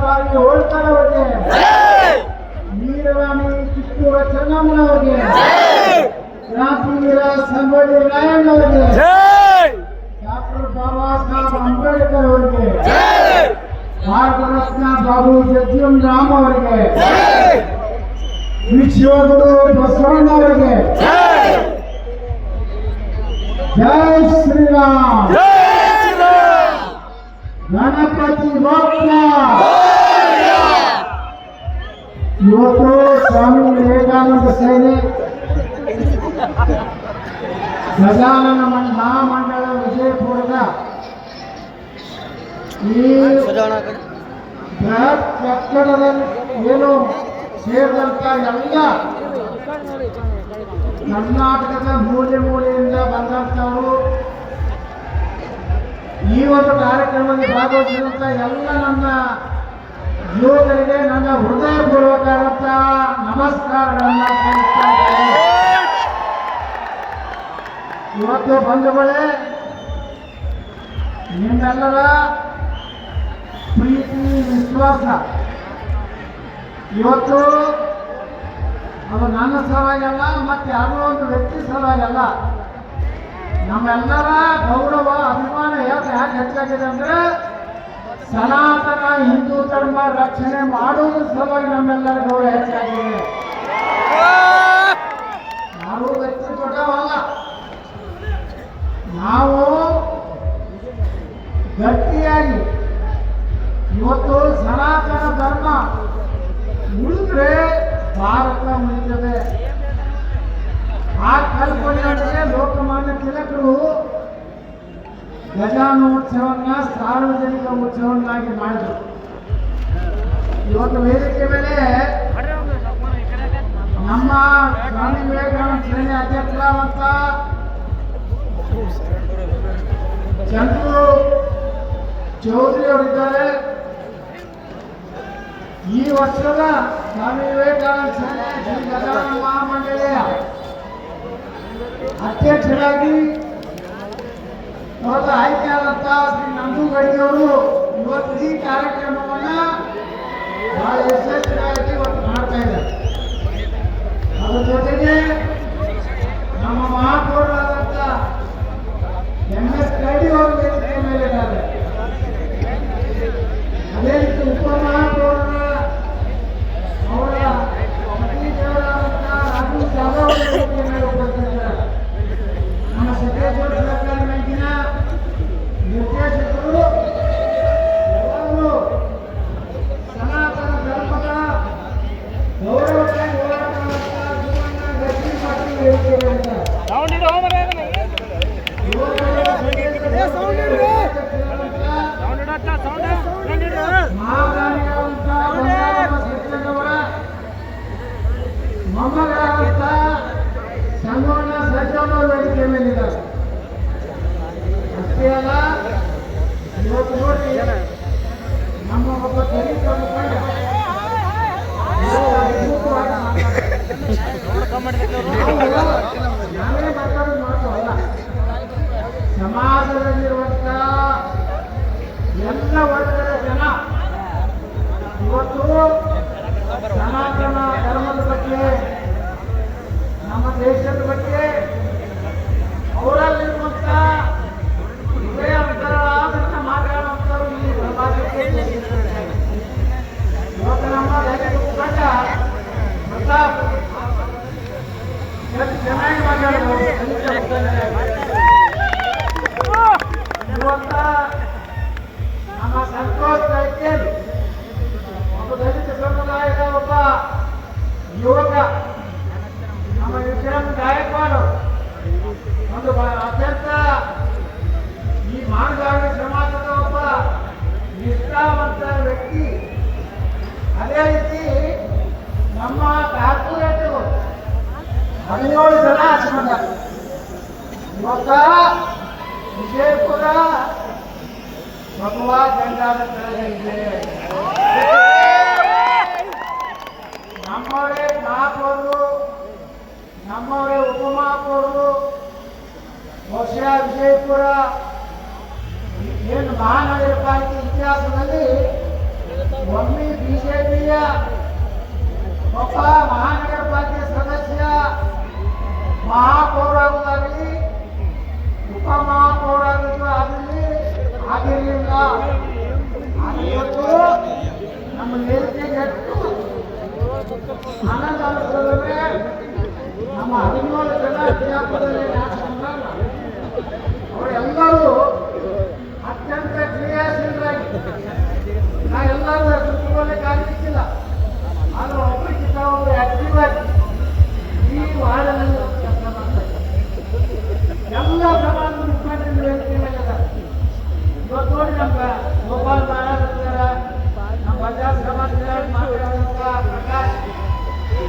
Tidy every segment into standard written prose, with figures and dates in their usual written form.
ಬಾಗಿ ಹೋಳ್ಕರ್ ಅವರಿಗೆ, ವೀರವಾಣಿ ಕಿತ್ತೂರ ಚೆನ್ನಮ್ಮನವರಿಗೆ, ಕ್ರಾಂತಿವೀರ ಸಂಗೊಳ್ಳಿ ರಾಯಣ್ಣವರಿಗೆ, ಡಾಕ್ಟರ್ ಬಾಬಾ ಸಾಹೇಬ್ ಅಂಬೇಡ್ಕರ್ ಅವರಿಗೆ, ಭಾರತ ರತ್ನ ಬಾಬು ಜಗಜೀವನ್ ರಾಮ್ ಅವರಿಗೆ, ವಿಶ್ವಗುರು ಬಸವಣ್ಣ ಅವರಿಗೆ ಜೈ ಶ್ರೀರಾಮ್. ಗಣಪತಿ ಬಪ್ಪ. ಇವತ್ತು ಸ್ವಾಮಿ ವಿವೇಕಾನಂದ ಸೇನೆ ಗಜಾನನ ಮಹಾಮಂಡಳ ವಿಜಯಪುರದ ಈ ಬೃಹತ್ ಕಟ್ಟಡದಲ್ಲಿ ಏನು ಸೇರಿದಂತ ಎಲ್ಲ ಕರ್ನಾಟಕದ ಮೂಲೆ ಮೂಲೆಯಿಂದ ಬಂದಂಥವರು ಈ ಒಂದು ಕಾರ್ಯಕ್ರಮದಲ್ಲಿ ಭಾಗವಹಿಸಿದಂಥ ಎಲ್ಲ ನನ್ನ ಯುವಕರಿಗೆ ನನ್ನ ಹೃದಯಪೂರ್ವಕವಾದಂಥ ನಮಸ್ಕಾರಗಳನ್ನು ಸಲ್ಲಿಸ್ತಾ ಇದ್ದೇನೆ. ಇವತ್ತು ಬಂಧುಗಳೇ, ನಿಮ್ಮೆಲ್ಲರ ಪ್ರೀತಿ ವಿಶ್ವಾಸ ಇವತ್ತು ಅದು ನನ್ನ ಸಲುವಾಗಿಲ್ಲ, ಮತ್ತೆ ಯಾವುದೋ ಒಂದು ವ್ಯಕ್ತಿ ಸಲುವಾಗಿಲ್ಲ. ನಮ್ಮೆಲ್ಲರ ಗೌರವ ಅಭಿಮಾನ ಯಾಕೆ ಹೆಚ್ಚಾಗಿದೆ ಅಂದ್ರೆ ಸನಾತನ ಹಿಂದೂ ಧರ್ಮ ರಕ್ಷಣೆ ಮಾಡುವುದ್ರ ಸಲುವಾಗಿ ನಮ್ಮೆಲ್ಲರ ಗೌರವ ಹೆಚ್ಚಾಗಿದೆ. ನಾವು ವ್ಯಕ್ತಿ ದೊಡ್ಡವಲ್ಲ, ನಾವು ಗಟ್ಟಿಯಾಗಿ ಇವತ್ತು ಸನಾತನ ಧರ್ಮ ಉಳಿದ್ರೆ ಭಾರತ ಉಳಿತದೆ. ಆ ಕಲ್ಪನೆಯೊಂದಿಗೆ ಲೋಕಮಾನ್ಯ ತಿಲಕರು ಗಜಾನೋತ್ಸವನ್ನ ಸಾರ್ವಜನಿಕ ಉತ್ಸವನ್ನಾಗಿ ಮಾಡಿದರು. ಇವತ್ತು ವೇದಿಕೆ ಮೇಲೆ ನಮ್ಮ ಸ್ವಾಮಿ ವಿವೇಕಾನಂದ ಸೇನೆ ಅಧ್ಯಕ್ಷರಾದಂತ ಚಂದ್ರು ಚೌಧರಿ ಅವರಿದ್ದಾರೆ. ಈ ವರ್ಷದ ಸ್ವಾಮಿ ವಿವೇಕಾನಂದ ಸೇನೆ ಶ್ರೀ ಗಜಾನನ ಮಹಾಮಂಡಳಿಯ ಅಧ್ಯಕ್ಷರಾಗಿ ಅವರ ಆಯ್ಕೆಯಾದಂಥ ಶ್ರೀ ನಂದು ಗಡಿಯವರು ಇವತ್ತು ಈ ಕಾರ್ಯಕ್ರಮವನ್ನ ಬಹಳ ಯಶಸ್ವಿಯಾಗಿ ಇವತ್ತು ಮಾಡ್ತಾ ಇದ್ದಾರೆ. ಅದರ ಜೊತೆಗೆ ನಮ್ಮ ಮಹಾಪೌರರಾದಂಥ MS ಕೈಡಿ ಅವರು ವೇದಿಕೆ ಮೇಲಿದ್ದಾರೆ. ಅದೇ ರೀತಿ ಉಪಮಹಾಪೌರರ ಅವರ ಪತಿದೇವರಾದಂಥ ರಾಜು ಜಾಧವ್ ಅವರು ವೇದಿಕೆ ಮೇಲೆ ಉಪಸ್ಥಿತರಿದ್ದಾರೆ. ನಮ್ಮ ಸಿದ್ದೇಶ್ವರ ಸರ್ಕಾರಿ ಬ್ಯಾಂಕಿನ ನಿರ್ದೇಶಕರು ಎಲ್ಲರೂ ಸನಾತನ ಧರ್ಮದ ಗೌರವಕ್ಕಾಗಿ ಹೋರಾಟ ಮಾಡುತ್ತಾ ಜೀವನ ಗಟ್ಟಿ ಮಾಡಿ ವೇದಿಕೆ ಮಾಡಿದ್ದಾರೆ. ಮೊಮ್ಮಗಳಾದಂಥ ಸಂಗಣ್ಣ ಸಜ್ಜನವರು ವೇದಿಕೆ ಮೇಲಿದ್ದಾರೆ. ಅಷ್ಟೇ ಅಲ್ಲ, ಇವತ್ತು ನೋಡಿ ನಮ್ಮ ಒಬ್ಬ ದಲಿತ ಮುಖಂಡ ನಾವೇ ಮಾತಾಡೋದು ಮಾತ್ರ ಅಲ್ಲ, ಸಮಾಜದಲ್ಲಿರುವಂಥ ಎಲ್ಲ ವರ್ಗದ ಜನ ಇವತ್ತು ಸನಾತನ ಧರ್ಮದ ಬಗ್ಗೆ, ನಮ್ಮ ದೇಶದ ಬಗ್ಗೆ ಅವರಲ್ಲಿರುವಂಥ ಹೃದಯ ಅಂತರಾಳದಿಂದ ಮಾತಾಡುವಂಥವ್ರು ಈ ಸಮಾಜಕ್ಕೆ ಇವತ್ತು ನಮ್ಮ ದಲಿತ ಮುಖಂಡ ಪ್ರತಾಪ್ ಎಷ್ಟು ಚೆನ್ನಾಗಿ ಮಾತಾಡಬಹುದು. ಇವತ್ತ ನಮ್ಮ ಸಂತೋಷ್ ಕೈಕೇರಿ ಒಬ್ಬ ದಲಿತ ಸಮುದಾಯದ ಒಬ್ಬ ಯುವಕ, ನಮ್ಮ ವಿಕ್ರಮ್ ಗಾಯಕ್ವಾಡ್ ಒಂದು ಅತ್ಯಂತ ಈ ಮಾನಗಾಮಿ ಸಮಾಜದ ಒಬ್ಬ ನಿಷ್ಠಾವಂತ ವ್ಯಕ್ತಿ. ಅದೇ ರೀತಿ ನಮ್ಮ ಕಾರ್ಪೊರೇಟರು 17 ಜನ ಹಚ್ಕೊಂಡ ಇವತ್ತ ವಿಜಯಪುರ ಭಗವಾ ಗಂಗಾದ ಕೆಳಗೆ ಇದೆ. ನಮ್ಮವರೇ ಮಹಾಪೌರರು, ನಮ್ಮವರೇ ಉಪಮಹಾಪೌರರು, ಬಹುಶಃ ವಿಜಯಪುರ ಏನು ಮಹಾನಗರ ಪಾಲಿಕೆ ಇತಿಹಾಸದಲ್ಲಿ ಒಮ್ಮೆ ಬಿಜೆಪಿಯ ಒಬ್ಬ ಮಹಾನಗರ ಪಾಲಿಕೆ ಸದಸ್ಯ ಮಹಾಪೌರಾಗಲಿ ಉಪಮಹಾಪೌರಾಗಲಿ ಆಗಿರಲಿಲ್ಲ. ಇವತ್ತು ನಮ್ಮ ವೇದಿಕೆಗೆ ಎಷ್ಟು ಆನಂದ ಅನಿಸ್ತದೆ. ನಮ್ಮ 17 ಜನ ಬಿಜಾಪುರದಲ್ಲಿ ಅವರೆಲ್ಲರೂ ಅತ್ಯಂತ ಕ್ರಿಯಾಶೀಲರಾಗಿ ನಾವೆಲ್ಲರೂ ಸುತ್ತುಕೊಳ್ಳಕ್ಕೆ ಆಗಲಿಕ್ಕಿಲ್ಲ. ಆದರೂ ಒಬ್ಬರಿಗಿಂತ ಒಬ್ಬರು ಆಕ್ಟಿವ್ ಆಗಿ ಈ ವಾರ್ಡ್ನಲ್ಲಿ ಕೆಲಸ ಮಾಡ್ತಾರೆ. ಎಲ್ಲ ಸಮಾಜದ ಮುಖಂಡರು ವೇದಿಕೆ ಮೇಲೆ ಇದ್ದಾರೆ. ಇವತ್ತು ನೋಡಿ ನಮ್ಮ ಗೋಪಾಲ್ ಮಹಾರಾಜ್ ಇದ್ದಾರೆ, ನಮ್ಮ ಬಜಾಜ್ ಸಮಾಜ ಮಾತಾಡುವಂಥ ಪ್ರಕಾಶ್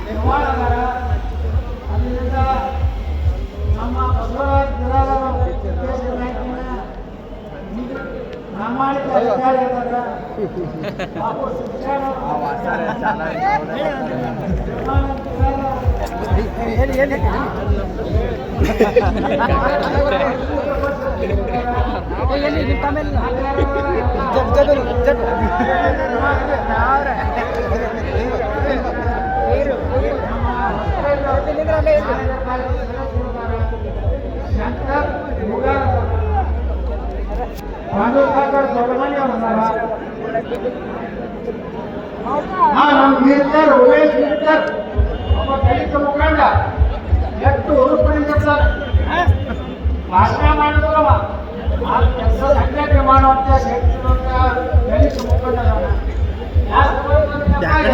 ಕುಮಾರ್ ಅದಾರ, ಅಲ್ಲಿಂದ ನಮ್ಮ ಬಸವರಾಜ್ ಪ್ರಾಮಾಣಿಕ ಅಧಿಕಾರಿ ಇದ್ದಾರೆ, ಬಾಬು ಶಿಕ್ಷಣ ಶಂಕರ್ ಪಾಂಡವಸಾಗರ್ ದೊಡ್ಡಮನಿ ನಮ್ಮ ಗಿರಿಧರ್ ಉಮೇಶ್ ಗಿರಿಧರ್ ಒಬ್ಬ ದಲಿತ ಮುಖಂಡ ಎಷ್ಟು ಉರುಪಡಿಸಿರ್ತಾರೆ. ಭಾಷಣ ಮಾಡಿದ್ರವ ಆ ಕೆಲಸ ಸಂಘಟನೆ ಮಾಡುವಂತ ಶಕ್ತಿವಂತ ದಲಿತ ಮುಖಂಡ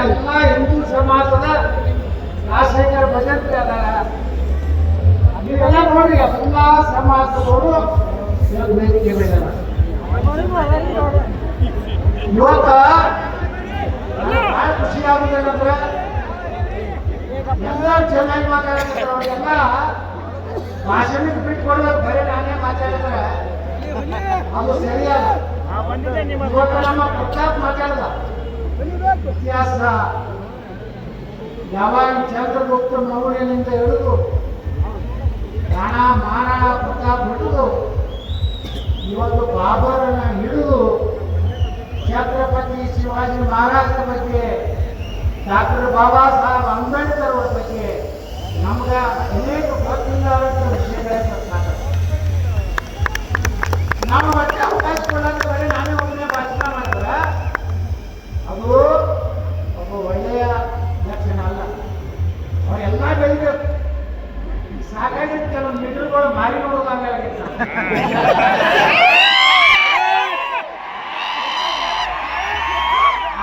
ಎಲ್ಲ ಹಿಂದೂ ಸಮಾಜದ ರಾಜಶೇಖರ್ ಭಜಂತ್ರಿ ಅದಾರ. ನೀವೆಲ್ಲ ನೋಡಿ ಎಲ್ಲ ಸಮಾಜದವರು ವೇದಿಕೆ ಮೇಲೆ ಇವತ್ತ ಬಹಳ ಖುಷಿ ಆಗುದೇನಂದ್ರೆ ಎಲ್ಲ ಚೆನ್ನಾಗಿ ಮಾತಾಡ್ತಾರೆ. ಎಲ್ಲ ಭಾಷಣಕ್ಕೆ ಬಿಟ್ಕೊಡ್ಬೇಕು, ಬರೀ ನಾನೇ ಮಾತಾಡಿದ್ರೆ ಅದು ಸರಿಯಲ್ಲ. ಇವತ್ತು ನಮ್ಮ ಪ್ರತಾಪ್ ಮಾತಾಡ್ದ ಇತಿಹಾಸ ಯಾವಾಗ ಚಂದ್ರಗುಪ್ತ ಮೌರ್ಯನಿಂದ ಹಿಡಿದು ರಾಣಾ ಮಹಾರಾಣಾ ಪ್ರತಾಪ್ ಹಿಡಿದು ಇವತ್ತು ಬಾಬರನ್ನ ಹಿಡಿದು ಛತ್ರಪತಿ ಶಿವಾಜಿ ಮಹಾರಾಜರ ಬಗ್ಗೆ, ಡಾಕ್ಟರ್ ಬಾಬಾ ಸಾಹೇಬ್ ಅಂಬೇಡ್ಕರ್ ಅವರ ಬಗ್ಗೆ ನಮ್ಗೆ ಅನೇಕ ಗೊತ್ತಿಲ್ಲದಂಥ ವಿಷಯಗಳನ್ನು ಮಾತಾಡ್ತಾರೆ. ನಮ್ಮ ಮತ್ತೆ ಅವಕಾಶ ಕೊಡೋದು ಬರೀ ನಾನೇ ಒಬ್ಬನೇ ಭಾಷಣ ಮಾಡಿದ್ರೆ ಅದು ಒಬ್ಬ ಒಳ್ಳೆಯ ಲಕ್ಷಣ ಅಲ್ಲ. ಅವರೆಲ್ಲ ಬೆಳಿಬೇಕು. ಸಾಕಾಗಿತ್ತು ಕೆಲವು ಮಿಡ್ರುಗಳು ಮಾರಿ ನೋಡೋದಾಗಿತ್ತು.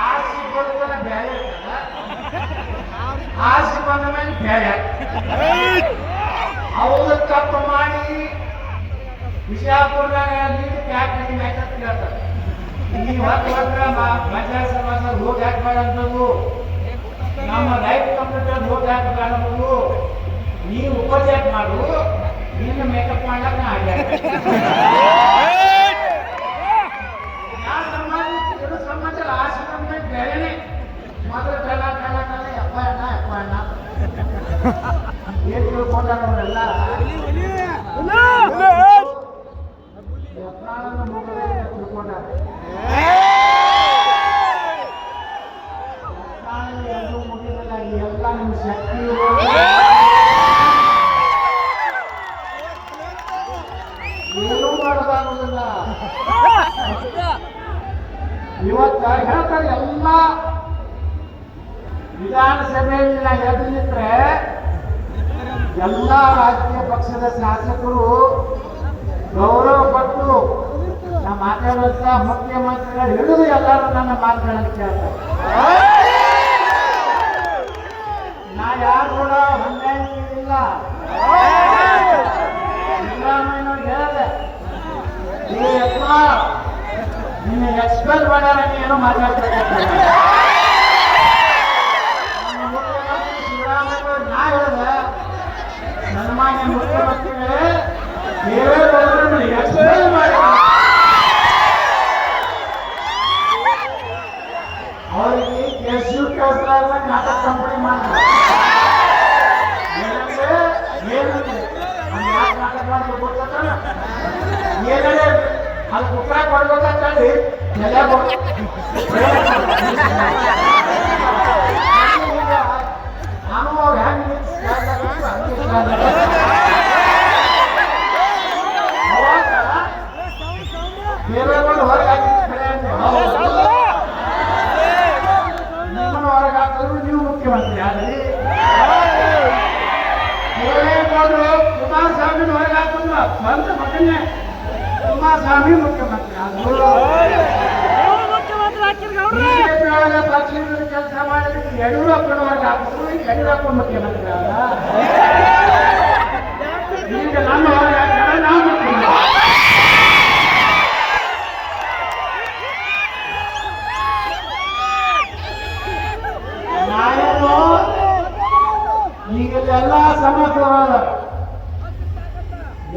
ಆಸೆ ಬರೋದನ್ನ ಬೇರೆ ಇರ್ತದ, ಆಸೆ ಬಂದ ಮೇಲೆ ಬೇರೆ ಅವ್ರು ತಪ್ಪು ಮಾಡಿ ವಿಜಯಪುರದಾಗ ನೀರು ಯಾಕೆ ಕಡಿಮೆ ಆಯ್ತಂತ ಕೇಳ್ತಾರೆ. ನೀವು ಹೊತ್ತು ಬಜಾಜ್ ಸಮಾಜ ಹೋಗಿ ಹಾಕ್ಬೇಡ ಅನ್ನೋದು, ನಮ್ಮ ಲೈಫ್ ಕಂಪ್ಯೂಟರ್ ಹೋಗಿ ಹಾಕ್ಬೇಡ ಅನ್ನೋದು, ನೀವು ಉಪಚಾರ ಮಾಡು, ನೀನು ಮೇಕಪ್ ಮಾಡಕ್ ಸಮಾಜ ಆಸೆ ಬಂದ ಬೇರೆನೆ ಮೊದಲು ಕಲ ಕಲ ಕಲ ಎಪ್ಪ ಅಣ್ಣ ಏನ್ ತಿಳ್ಕೊಂಡವರೆಲ್ಲ ತಿಳ್ಕೊಂಡಾರ. ಎಲ್ಲೂ ಮುಗಿದಿಲ್ಲ, ಎಲ್ಲ ನಿಮ್ಮ ಶಕ್ತಿ ಏನೂ ಮಾಡೋದಾಗುದಿಲ್ಲ. ಇವತ್ತ ಹೇಳ್ತಾರೆ ಎಲ್ಲ ವಿಧಾನಸಭೆಯಲ್ಲಿ ನಾ ಎದ್ದು ನಿಂತ್ರೆ ಎಲ್ಲ ರಾಜಕೀಯ ಪಕ್ಷದ ಶಾಸಕರು ಗೌರವ ಪಟ್ಟು ನಾ ಮಾತಾಡುವಂತ ಮುಖ್ಯಮಂತ್ರಿಗಳು ಹಿಡಿದು ಎಲ್ಲರೂ ನನ್ನ ಮಾತುಗಳನ್ನು ಕೇಳ್ತಾರೆ. ನಾ ಯಾರು ಕೂಡ ಹೊಂದಾಣಿಕೆಯಿಲ್ಲ. ಸಿದ್ದರಾಮಯ್ಯನವ್ರಿಗೆ ಹೇಳಿದೆ, ನಿನ್ನ ಎಕ್ಸ್ಪೆಲ್ ಮಾಡ್ಯಾರ, ಏನೋ ಮಾತಾಡ್ತಾರೆ. ಸಿದ್ದರಾಮಯ್ಯನವ್ರು ನಾ ಹೇಳಿದೆ, ಸನ್ಮಾನ್ಯ ಮುಖ್ಯಮಂತ್ರಿಗಳೇ ದೇವೇಗೌಡರನ್ನು ಎಕ್ಸ್ಪೆಲ್ ಮಾಡಿ ಅವರಿಗೆ ಕೆಸು ಕೆಲಸ ನಾಟಕ ಕಂಪನಿ ಮಾಡ್ತಾರೆ. ಏನಂದ್ರೆ ಏನಂದ್ರೆ ಯಾಕೆ ನಾಟಕ ಮಾಡಿದ್ರು ಗೊತ್ತಾಗ ಏನಂದ್ರೆ ಅಲ್ಲಿ ಉತ್ತರ ಕೊಡ್ಬೇಕಂತೇಳಿ ನಾನು ಅವ್ರು ಹೆಂಗೆ ಬೇರೆಯವರು ಹೊರಗೆ ಹಾಕಿದ್ರೆ ನಿಮ್ಮನ್ನು ಹೊರಗೆ ಹಾಕಿದ್ರು ನೀವು ಮುಖ್ಯಮಂತ್ರಿ ಆದ್ರಿ. ಕುಮಾರಸ್ವಾಮಿ ಹೊರಗೆ ಹಾಕಿದ್ರು ಸ್ವಂತ ಮಗನ್ನೇ ಕುಮಾರಸ್ವಾಮಿ ಮುಖ್ಯಮಂತ್ರಿ ಆದ್ರು. ಬಿಜೆಪಿ ಒಳಗೆ ಪಕ್ಷದ ಕೆಲಸ ಮಾಡಿದ್ರೆ ಯಡಿಯೂರಪ್ಪನ ಹೊರಗೆ ಹಾಕಿದ್ರು ಯಡಿಯೂರಪ್ಪ ಮುಖ್ಯಮಂತ್ರಿ ಆದ. ಈಗ ನನ್ನ ಹೊರಗೆ ಹಾಕಿದ್ರೆ ನಾವು ಮುಖ್ಯಮಂತ್ರಿ. ಈಗೆಲ್ಲ ಸಮಾಜವಾದ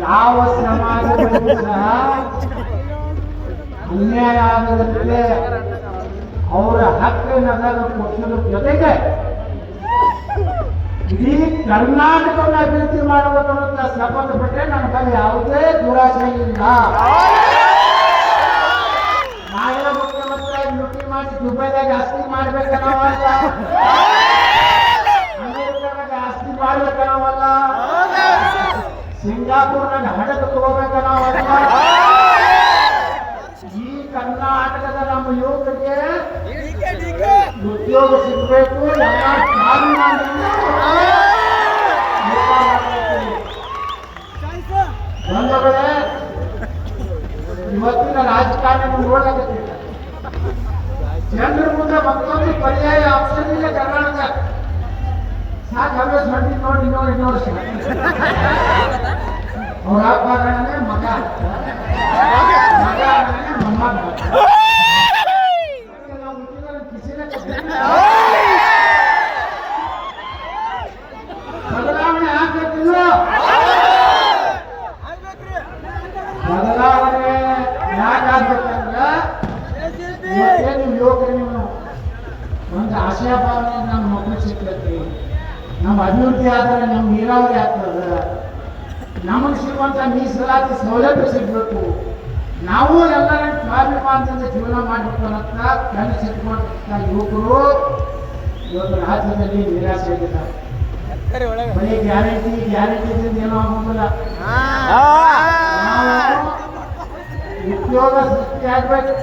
ಯಾವ ಸಮಾಜದಲ್ಲೂ ಸಹ ಅನ್ಯಾಯ ಆಗದಂತೆ ಅವರ ಹಕ್ಕನ್ನು ಕೊಡಿಸೋದ್ರ ಜೊತೆಗೆ ಇಡೀ ಕರ್ನಾಟಕವನ್ನು ಅಭಿವೃದ್ಧಿ ಮಾಡಬೇಕು ಅಂತ ಶಪಥ ಬಿಟ್ಟರೆ ನನ್ನ ಬಳಿ ಯಾವುದೇ ದುರಾಶೆ ಇಲ್ಲ. ನಾಳೆ ಮುಖ್ಯಮಂತ್ರಿ ಲುಟಿ ಮಾಡಿ ದುಬೈದಾಗ ಆಸ್ತಿ ಮಾಡ್ಬೇಕನ್ನೋವಲ್ಲ, ಅಮೆರಿಕದಾಗ ಆಸ್ತಿ ಮಾಡ್ಬೇಕನ್ನೋವಲ್ಲ, ಸಿಂಗಾಪುರ್ನಾಗ ಹಡಗು ತಗೋಬೇಕನ್ನೋವಲ್ಲ. ಈ ಕರ್ನಾಟಕದ ನಮ್ಮ ಯುವಕರಿಗೆ ಉದ್ಯೋಗ ಸಿಗಬೇಕು, ಬಂಧುಗಳೇ, ಇವತ್ತಿನ ರಾಜಕಾರಣ ನೋಡಲಾಗುತ್ತಿಲ್ಲ. ಜನರ ಮುಂದೆ ಮತ್ತೊಂದು ಪರ್ಯಾಯ ಆಪ್ಷನ್ ಇಲ್ಲ ಕರ್ನಾಟಕ. ಸಾಕಾಗ ನೋಡಿ ನೋಡಿ ನೋಡಿ ನೋಡಿ ಅವ್ರ ಅಪ್ಪನೇ ಮಗ ಮಗ ಮೊಮ್ಮಗ ಬದಲಾವಣೆ ಆಗ್ಬೇಕಿಲ್ಲ. ಬದಲಾವಣೆ ಯಾಕಾಗ್ಬೇಕಂದ್ರ ನೀವು ಯುವಕರು ನೀವು ಒಂದು ಆಶಯ ಭಾವನೆ ನಮ್ಮ ಮಕ್ಕಳು ಸಿಗ್ತೈತಿ, ನಮ್ಮ ಅಭಿವೃದ್ಧಿ ಆದರೆ ನಮ್ಮ ನೀರಾವರಿ ಆಗ್ತದ, ನಮಗೆ ಸಿಗುವಂತ ಮೀಸಲಾತಿ ಸೌಲಭ್ಯ ಸಿಗ್ಬೇಕು, ನಾವು ಎಲ್ಲರ ಸ್ವಾಭಿಮಾನದಿಂದ ಜೀವನ ಮಾಡಬೇಕು ಅನ್ನತ್ತ ಕನಸಿಟ್ಕೊಂಡ ಯುವಕರು ಇವತ್ತು ರಾಜ್ಯದಲ್ಲಿ ನಿರಾಶೆಯಾಗಿದ್ದಾರೆ. ಬರೀ ಗ್ಯಾರಂಟಿದಿಂದ ಏನೋ ಆಗೋದಿಲ್ಲ. ಉದ್ಯೋಗ ಸೃಷ್ಟಿಯಾಗಬೇಕು.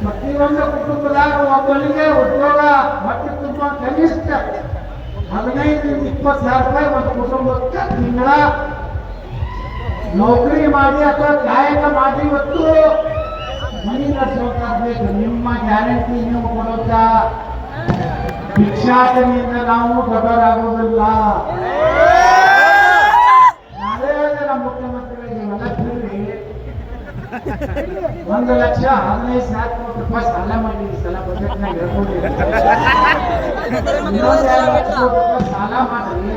ಪ್ರತಿಯೊಂದು ಕುಟುಂಬದಾಗ ಒಬ್ಬನಿಗೆ ಉದ್ಯೋಗ ಹೊಟ್ಟೆ ತುಂಬ ಕನಿಷ್ಠ 15-20 ರೂಪಾಯಿ ಒಂದು ಕುಟುಂಬಕ್ಕೆ ತಿಂಗಳ ನೌಕರಿ ಮಾಡಿ ಅಥವಾ ಕಾಯಕ ಮಾಡಿ ಇವತ್ತು ಮನಿ ನಡೆಸಬೇಕಾಗಬೇಕು. ನಿಮ್ಮ ಗ್ಯಾರಂಟಿ ನೀವು ಕೊಡೋದ ಭಿಕ್ಷಾಟನೆಯಿಂದ ನಾವು ದೊಡ್ಡವರಾಗುವುದಿಲ್ಲ. ನಾವೇ ನಮ್ಮ ಮುಖ್ಯಮಂತ್ರಿಗಳಿಗೆ ಇವೆಲ್ಲ ತಿಳಿರಿ 1,15,000 ಕೋಟಿ ರೂಪಾಯಿ ಸಾಲ ಮಾಡಿ ಈ ಸಲ ಬಜೆಟ್ನಾಗ ಹೇಳ್ಕೊಂಡಿದ್ದೀವಿ. 2,2 ಲಕ್ಷ ಕೋಟಿ ರೂಪಾಯಿ ಸಾಲ ಮಾಡಿ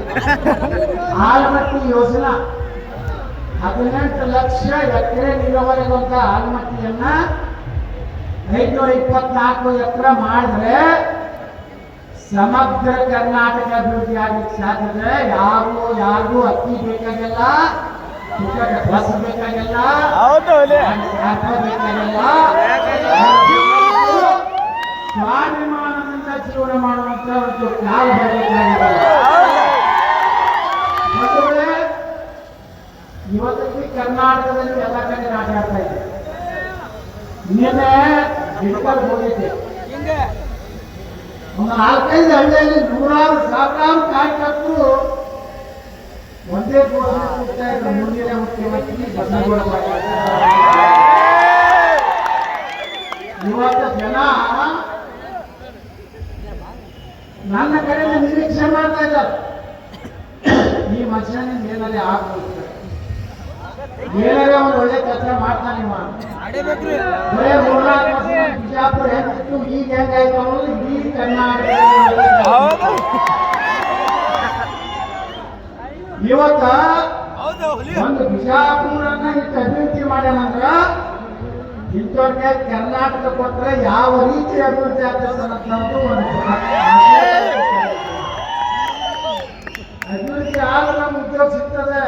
ಆಲಮಟ್ಟಿ ಯೋಜನಾ 18 ಲಕ್ಷ ಎಕರೆ ನೀರಾವರಿಗೊಂತ ಆಲಮಟ್ಟಿಯನ್ನ 524 ಎಕರೆ ಮಾಡಿದ್ರೆ ಸಮಗ್ರ ಕರ್ನಾಟಕ ಅಭಿವೃದ್ಧಿ ಆಗಲಿಕ್ಕೆ ಸಾಧ್ಯತೆ. ಯಾರಿಗೂ ಅಕ್ಕಿ ಬೇಕಾಗಿಲ್ಲ, ಬಸ್ ಬೇಕಾಗಿಲ್ಲ, ಬೇಕಾಗಿಲ್ಲ, ಸ್ವಾಭಿಮಾನದಿಂದ ಜೀವನ ಮಾಡುವಂತ ಒಂದು ಕಾಲ ಬೇಕಾಗಿದೆ. ಇವತ್ತಿಗೆ ಕರ್ನಾಟಕದಲ್ಲಿ ಎಲ್ಲ ಕಡೆ ನಾಟ ಆಡ್ತಾ ಇದೆ. ನಿನ್ನೆ ಬಿಡ್ಕಲ್ ಹೋಗಿದ್ದೆ, ಒಂದು 4-5 ಹಳ್ಳಿಯಲ್ಲಿ 100,000 ಕಾರ್ಯಕರ್ತರು ಒಂದೇ ಘೋಷಣೆ ಕೂಗ್ತಾ ಇದ್ರು, ಮುಂದಿನ ಮುಖ್ಯಮಂತ್ರಿ ಬಸವಗೌಡ ಪಾಟೀಲ್. ಇವತ್ತು ಜನ ನನ್ನ ಕಡೆಯಿಂದ ನಿರೀಕ್ಷೆ ಮಾಡ್ತಾ ಇದ್ದಾರೆ, ಈ ಮನುಷ್ಯನಿಂದ ಏನಾರೇ ಆಗ್ಬೋದು, ಏನಾರೇ ಒಂದು ಒಳ್ಳೆ ಕೆಲಸ ಮಾಡ್ತಾನೆ. ಬರೇ 3-4 ವರ್ಷ ಬಿಜಾಪುರ ಹೆಂಗಿತ್ತು, ಈಗ ಹೆಂಗಾಯ್ತು ಅನ್ನೋದು ಇಡೀ ಕರ್ನಾಟಕ. ಇವತ್ತ ಒಂದು ಬಿಜಾಪುರನ್ನ ಇಷ್ಟು ಅಭಿವೃದ್ಧಿ ಮಾಡ್ಯಾನಂದ್ರ ಇಂಥವ್ರಿಗೆ ಕರ್ನಾಟಕ ಕೊಟ್ಟರೆ ಯಾವ ರೀತಿ ಅಭಿವೃದ್ಧಿ ಆಗ್ತದೆ ಅನ್ನೋದು ಒಂದು ಅಭಿವೃದ್ಧಿ ಆದ್ರೆ ನಮ್ಗೆ ಉದ್ಯೋಗ ಸಿಗ್ತದೆ.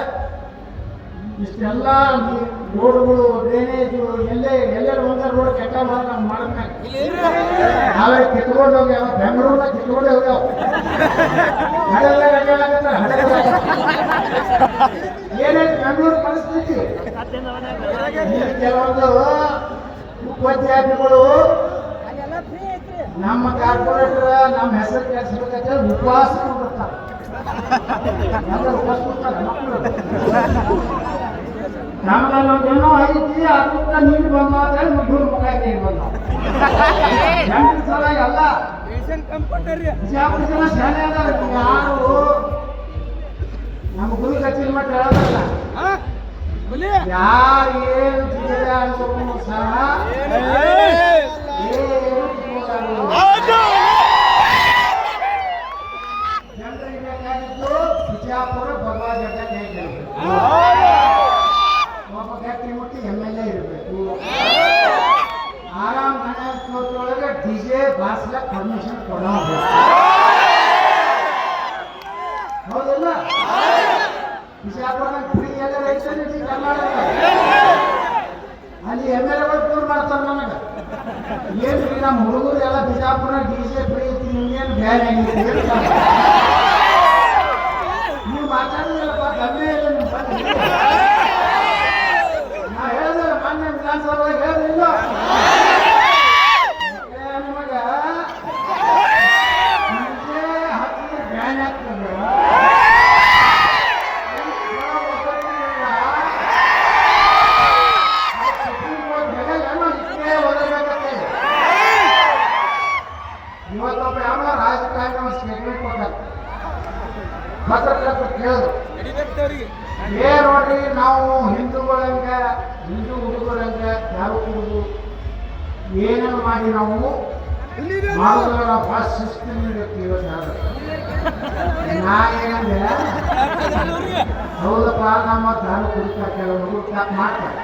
ಇಷ್ಟೆಲ್ಲ ರೋಡ್ಗಳು ಡ್ರೈನೇಜು ಎಲ್ಲೆಲ್ಲಿ ಒಂದೇ ರೋಡ್ ಕೆಟ್ಟ ಮಾಡ್ಬೇಕು. ನಾವೇ ಕಿತ್ಕೊಂಡು ಹೋಗ್ಯಾವ, ಬೆಂಗಳೂರನ್ನ ಕಿತ್ಕೊಂಡೇ ಹೋಗ್ಯಾವ. ಏನೇನು ಬೆಂಗಳೂರು ಪರಿಸ್ಥಿತಿ. ಕೆಲವೊಂದು ಉಪಾಧ್ಯಾಯಗಳು ನಮ್ಮ ಕಾರ್ಪೊರೇಟರ್ ನಮ್ಮ ಹೆಸರು ಕೆಲ್ಸಬೇಕಂತ ಉಪವಾಸ ಕೊಡ್ತಾರೆ. ನಮ್ಗೇನೋ ಐತಿ ಅದಕ್ಕ ನೀರು ಬಂದ ಮುಗ್ಗೂರು ಮುಖ ನೀರು ಬಂದ ಎಂಟು ಸಲ ಎಲ್ಲ ಬಿಜಾಪುರ ಜನ ಶಾಲೆ ಅದಾರ. ಯಾರು ನಮ್ಮ ಗುರು ಕಚೇರಿ ಮಟ್ಟ ಹೇಳೋದಲ್ಲ, ಯಾರು ಏನು ಜಿಲ್ಲೆ ಅನ್ಬೇಕು ಸಹ ಜನರಿಗೆ ಬೇಕಾಗಿದ್ದು ಬಿಜಾಪುರ ಭಗವಾ ಜಗ ಒಬ್ಬ ಗಟ್ಟಿ ಮುಟ್ಟಿ MLA ಇರಬೇಕು. ಆರಾಮ್ ಗಣೇಶೊಳಗೆ DJ ಬಾರ್ಸ್ಲಕ್ ಪರ್ಮಿಷನ್ ಕೊಡೋದು ಹೌದಲ್ಲ? ಬಿಜಾಪುರದಾಗ ಫ್ರೀ ಎಲ್ಲ ರೈತರಿಗೆ ಕರ್ನಾಟಕ ಅಲ್ಲಿ MLAಗಳು ಟೂರ್ ಮಾಡ್ತಾರೆ. ನನಗೆ ಏನ್ರಿ ನಮ್ಮ ಹುಡುಗರು ಎಲ್ಲ ಬಿಜಾಪುರ DJ ಫ್ರೀ ಐತಿ, ನಿಮ್ಗೇನು ಬ್ಯಾನ್ ಆಗಿದೆ ನೀವು ಮಾತಾಡಿದ್ರಪ್ಪ, ಗಮನ ಇಲ್ಲ ನಿಮ್ಮ ಬಗ್ಗೆ. ನಾ ಹೇಳಿದ್ರೆ ಮಾನ್ಯ ವಿಧಾನಸಭೆಗೆ ಹೇಳಿಲ್ಲ ನಿಮಗೆ ಹತ್ತಿರ ಬ್ಯಾನ್ ಆಗ್ತದೆ. ಇವತ್ತೊಬ್ಬ ಯಾವ ರಾಜಕಾರಣ ಸ್ಟೇಟ್ಮೆಂಟ್ ಕೊಟ್ಟಾರ, ಪತ್ರಕರ್ತರು ಕೇಳಿದ್ರು, ಏ ನೋಡ್ರಿ ನಾವು ಹಿಂದೂ ಹುಡುಗರಂಗ ಯಾವ ಹುಡುಗರು ಏನೇನು ಮಾಡಿ ನಾವು ಮಾಡಿದ್ರೆ ನಾವು ಫಾಸ್ಟ್ ಸಿಸ್ಟಮ್ ನಾ ಏನಂದ್ರೆ ಹೌದಪ್ಪ ನಮ್ಮ ದಾನ ಕುಡಿತಾರೆ, ಕೆಲವು ಹುಡುಗರು ತಪ್ಪು ಮಾಡ್ತಾರೆ,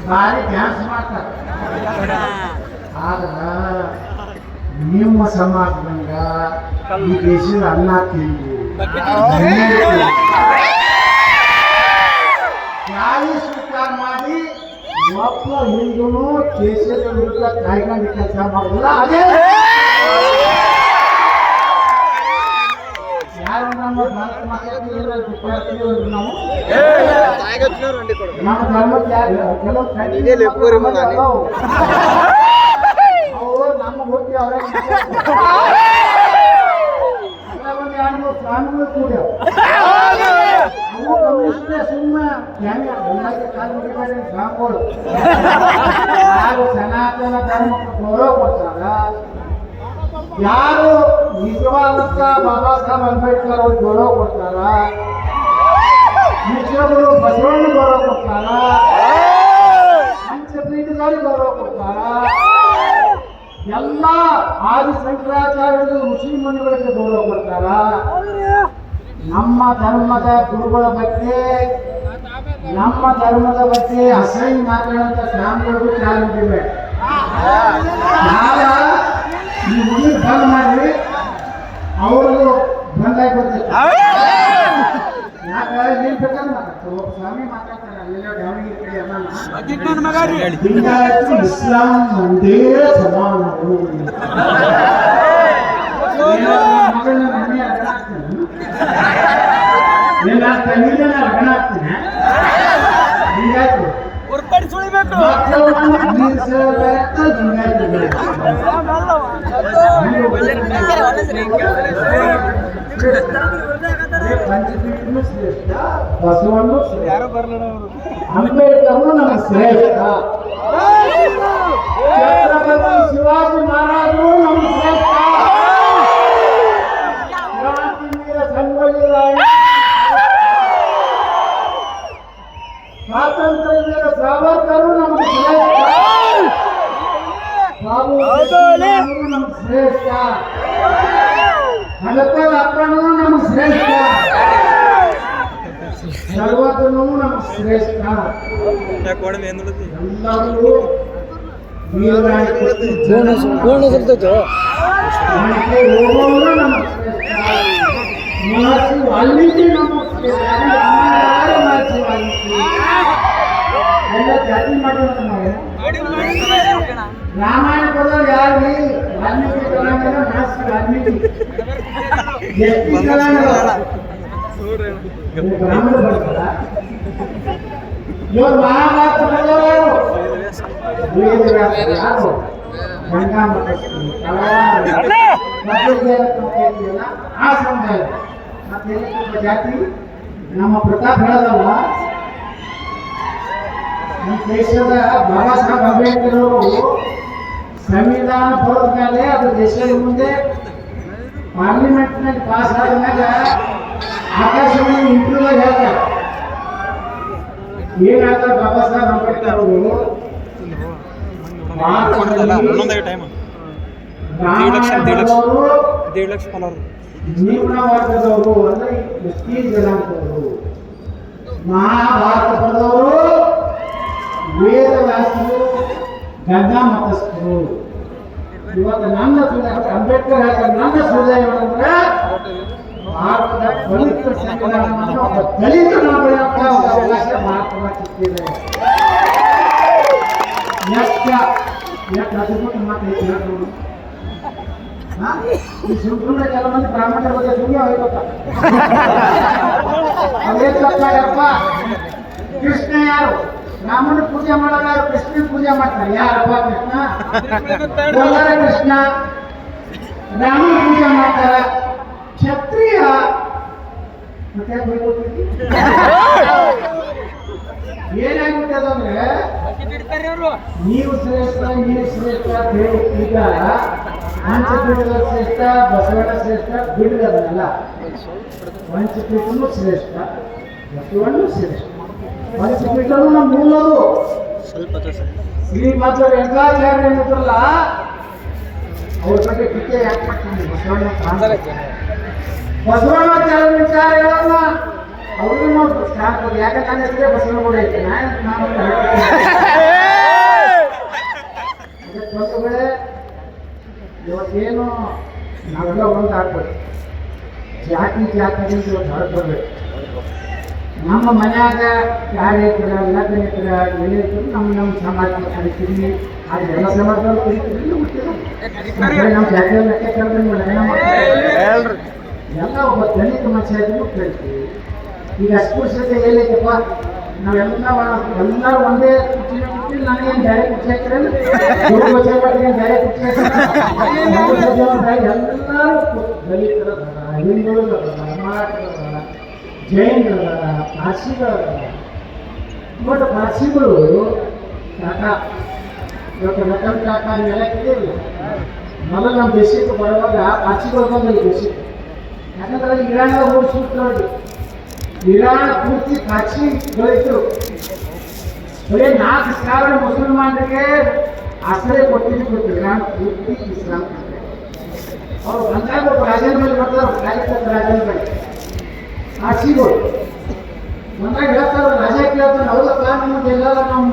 ಭಾರಿ ಡ್ಯಾನ್ಸ್ ಮಾಡ್ತಾರೆ. ಆದ್ರ ನಿಮ್ಮ ಸಮಾಜದಂಗ ಈ ದೇಶದ ಅನ್ನ ತಿಂದು ಜಾಲಿ ಸ್ವೀಕಾರ ಮಾಡಿ ಒಬ್ಬ ಹಿಂದೂ ದೇಶದ ವಿರುದ್ಧ ಕಾಯ್ಕೊಂಡು ಕೆಲಸ ಮಾಡೋದಿಲ್ಲ. ಅದೇ ಯಾರು ನಮ್ಮ ಭಾರತ ಮಾತಾಡ್ತೀವಿ ನಾವು ನಮ್ಮ ಧರ್ಮಕ್ಕೆ ಕೆಲವು ನಮ್ಮ ಹೋಗಿ ಅವರೇ ಸ್ವಾಮಿಗಳು ಕೂಡ ಅವು ಗಮನಿಸಿದ್ರೆ ಸುಮ್ಮನೆ ಸ್ವಾಮಿಗಳು ಯಾರು ಸನಾತನ ಧರ್ಮಕ್ಕೆ ಗೌರವ ಕೊಡ್ತಾರ, ಯಾರು ನಿಜವಾದಂತ ಬಾಬಾ ಸಾಹೇಬ್ ಅಂಬೇಡ್ಕರ್ ಅವ್ರಿಗೆ ಗೌರವ ಕೊಡ್ತಾರ, ವಿಶ್ವಗಳು ಬಸವಣ್ಣ ಗೌರವ ಕೊಡ್ತಾರ, ಪಂಚಪೀಠದವ್ರಿಗೆ ಗೌರವ ಕೊಡ್ತಾರ, ಎಲ್ಲ ಆದಿ ಶಂಕರಾಚಾರ್ಯರು ಋಷಿ ಮುನಿಗಳಿಗೆ ಗೌರವ ಕೊಡ್ತಾರ. ನಮ್ಮ ಧರ್ಮದ ಗುರುಗಳ ಬಗ್ಗೆ ಅಸಹ್ಯ ಮಾತಾಡುವಂತ ಸ್ವಾಮಿಗಳು ಪ್ರಾರಂಭಿವೆ. ಈ ಹುಡುಗಿ ಬಂದ್ ಮಾಡಿ ಅವ್ರಿಗೂ ಬಂದಾಗಿ ಬರ್ತಿತ್ತು. ಯಾಕೆ ನಿಲ್ಬೇಕಂದ್ರೆ ಮಾತಾಡ್ತಾರೆ, ಒಬ್ಬ ಸ್ವಾಮಿ ಮಾತಾಡ್ತಾರೆ ಅಲ್ಲೆಲ್ಲ ದಾವಣಗೆರೆ ಕಡೆ ಲಿಂಗಾಯತು ಇಸ್ಲಾಂ ಒಂದೇ ಸಮಾನಗಳು. ಮಗಳನ್ನ ಮನೆ ಅರ್ಗಣ ಆಗ್ತೇನೆ, ಎಲ್ಲ ತಂಗಿನ ಅರ್ಗಣ ಆಗ್ತೇನೆ. ಲಿಂಗಾಯತು ಶ್ರೇಷ್ಠ, ಬಸವಣ್ಣು ಅಂಬೇಡ್ಕರ್ ನಮ್ಮ ಶ್ರೇಷ್ಠ, ಛತ್ರಪತಿ ಶಿವಾಜಿ ಮಹಾರಾಜರು ನಮ್ಮ ಶ್ರೇಷ್ಠ, ಕ್ರಾಂತಿವೀರ ಸಂಗೊಳ್ಳಿ ರಾಯಣ್ಣ, ಸ್ವಾತಂತ್ರ್ಯ ವೀರ ಸಾವರ್ಕರ್ ನಮಗೆ ಶ್ರೇಷ್ಠ, ಬಾಬು ನಮ್ಮ ಶ್ರೇಷ್ಠ, ಹಲಕಲ್ ಅಪ್ಪನೂ ನಮಗೆ ಶ್ರೇಷ್ಠ, ಸರ್ವಜ್ಞನೂ ನಮಗೆ ಶ್ರೇಷ್ಠ. ಎಲ್ಲರೂ महर्षि वाल्मीकि नमस्ते महर्षि वाल्मीकि ಎಲ್ಲ ಜಾತಿ ಮಾಡೋದು ನಾವು ರಾಮಾಯಣ ಬರೋರು ಯಾರು ವಾಲ್ಮೀಕಿ ಕಲಾಂಗರ ಮಹರ್ಷಿ ವಾಲ್ಮೀಕಿ ಎಷ್ಟು ಕಲಾಂಗರ ಬ್ರಾಹ್ಮಣ ಬರ್ತಾರ ಇವರು ಮಹಾಭಾರತ ಬರೆದವರು ಯಾರು ಗಂಗಾ ಮಠ ಆ ಸಮುದಾಯ ಮತ್ತೆ ಜಾತಿ ನಮ್ಮ ಪ್ರತಾಪ್ ಹೇಳೋದಲ್ಲ ನಮ್ಮ ದೇಶದ ಬಾಬಾ ಸಾಹೇಬ್ ಅಂಬೇಡ್ಕರ್ ಅವರು ಸಂವಿಧಾನ ಬರೋದ ಮೇಲೆ ಅದು ದೇಶದ ಮುಂದೆ ಪಾರ್ಲಿಮೆಂಟ್ನಾಗ ಪಾಸ್ ಆದ್ಮ್ಯಾಗ ಆಕಾಶವಾಣಿ ಇಂಟರ್ವ್ಯೂ ಹೇಳ್ತಾರೆ ಏನಾಗ್ತಾರೆ ಬಾಬಾ ಸಾಹೇಬ್ ಅಂಬೇಡ್ಕರ್ ಅವರು ಜೀವನ ವರ್ಗದವರು ಅಂದ್ರೆ ಎಸ್ಟಿ ಜನಾಂಗದವರು ಮಹಾಭಾರತ ಬರೆದವರು ವೇದವ್ಯಾಸರು ಗಂಗಾ ಮತಸ್ಥರು ಇವತ್ತು ನನ್ನ ಅಂಬೇಡ್ಕರ್ ಹೇಳ್ತಾರೆ ನನ್ನ ಸುಧಾಯ ಅಂದ್ರೆ ಭಾರತದ ಪವಿತ್ರ ಸಂವಿಧಾನವನ್ನು ಒಬ್ಬ ದಲಿತ ಅವಕಾಶ ಮಹಾತ್ಮ ಸಿಕ್ಕಿದೆ ಈ ಸುಂಕುಂಡ ಕೆಲ ಮಂದಿ ಬ್ರಾಹ್ಮಣರ ಬಗ್ಗೆ ಸುಮ್ಮನೆ ಹೋಗ್ಬೇಕ ಅದೇ ತಪ್ಪಾಗಪ್ಪ ಕೃಷ್ಣ ಯಾರು ಬ್ರಾಹ್ಮಣ ಪೂಜೆ ಮಾಡೋರು ಯಾರು ಕೃಷ್ಣ ಪೂಜೆ ಮಾಡ್ತಾರೆ ಯಾರಪ್ಪ ಕೃಷ್ಣ ಎಲ್ಲರ ಕೃಷ್ಣ ಬ್ರಾಹ್ಮಣ ಪೂಜೆ ಮಾಡ್ತಾರ ಕ್ಷತ್ರಿಯ ಮತ್ತೆ ಏನಾಗ್ಬಿಟ್ಟದಂದ್ರೆ ನೀವು ಶ್ರೇಷ್ಠ ಈಗ ಪಂಚಪೀಠದ ಶ್ರೇಷ್ಠ ಬಸವಣ್ಣ ಶ್ರೇಷ್ಠ ಬಿಡುಗದಲ್ಲ ಪಂಚಪೀಠನು ಶ್ರೇಷ್ಠ ಬಸವಣ್ಣು ಶ್ರೇಷ್ಠ ಪಂಚಪೀಠನು ನಮ್ಮ ಮೂಲದು ಶ್ರೀಮದ್ ವೆಂಕಟಾಚಾರ್ಯ ಏನಿದ್ರಲ್ಲ ಅವ್ರ ಬಗ್ಗೆ ಟೀಕೆ ಯಾಕೆ ಮಾಡ್ತೀನಿ ಬಸವಣ್ಣಾಚಾರ್ಯ ವಿಚಾರಗಳನ್ನ ಅವ್ರಿಗೆ ನಾವು ಸ್ಟಾರ್ಟ್ ಯಾಕಂದ್ರೆ ಬಸವನಗೌಡ ಐತೆ ನಾನು ಇವತ್ತೇನು ನಾವೆಲ್ಲ ಒಂದು ಆಗ್ಬೇಕು ಜಾತಿ ಇವತ್ತು ಹೊರಗೆ ಬರ್ಬೇಕು ನಮ್ಮ ಮನ್ಯಾಗ ಯಾರು ಐತಿರ ಲಗ್ನ ಐತಿರ ಏನಿರ್ತೀವಿ ನಮ್ಮ ಸಮಾಜ ಕರಿತೀವಿ ಅದು ಎಲ್ಲ ಸಮಾಜದವ್ರು ಕರಿತೀವಿ ನಮ್ಮ ಜಾತಿಯಲ್ಲಿ ಲೆಕ್ಕ ಕರೆದ್ರೆ ಎಲ್ಲ ಒಬ್ಬ ದಲಿತ ಮನುಷ್ಯ ಇದ್ರು ಕೇಳ್ತೀವಿ ಈಗ ಅಸ್ಪೃಶ್ಯತೆ ಎಲ್ಲೈತಪ್ಪ ಎಲ್ಲರೂ ಒಂದೇ ಕುರ್ಚಿ ನನಗೇನು ಬೇರೆ ಕುರ್ಚಿ ಹಾಕಿರಲ್ಲ ಬೇರೆ ಕುರ್ಚಿ ಎಲ್ಲರೂ ದಲಿತರ ಹಿಂದುಳಿದ ಮರಾಠಿಗಳ ಜೈನಗಳ ಪಾರ್ಸಿಗಳ ಬಟ್ ಪಾರ್ಸಿಗಳು ಕಾಕಾ ಇವತ್ತು ರತನ್ ಕಾಕಾ ಇವೆಲ್ಲ ಇದೆಯಲ್ಲ ಮೊದಲು ನಮ್ಮ ದೇಶಕ್ಕೆ ಬರುವಾಗ ಪಾರ್ಸಿಗಳು ಬಂದಿಲ್ಲ ದೇಶಕ್ಕೆ ಯಾಕಂದ್ರೆ ಇರಾನ್ ಓಡಿಸ್ಬಿಟ್ಟು ನೋಡಿ ಇರಾನ್ ಪೂರ್ತಿ ಪಾರ್ಸಿಗಳಿದ್ರು ಬರೀ 4,000 ಮುಸಲ್ಮಾನರಿಗೆ ಆಶ್ರಯ ಕೊಟ್ಟಿದ್ದು ಇರಾನ್ ಪೂರ್ತಿ ಇಸ್ಲಾಂ ಅವ್ರು ಬಂದಾಗ ಒಬ್ಬ ರಾಜನ ಮೇಲೆ ಬರ್ತಾರೆ ಕಾರ್ಯಕರ್ತ ರಾಜನ ಮೇಲೆ ಪಾರ್ಸಿಗಳು ಬಂದಾಗ ಹೇಳ್ತಾರೆ ರಾಜ ಕೇಳ್ತಾನೆ ಹೌದಪ್ಪ ನಮ್ಮದೆಲ್ಲ ನಮ್ಮ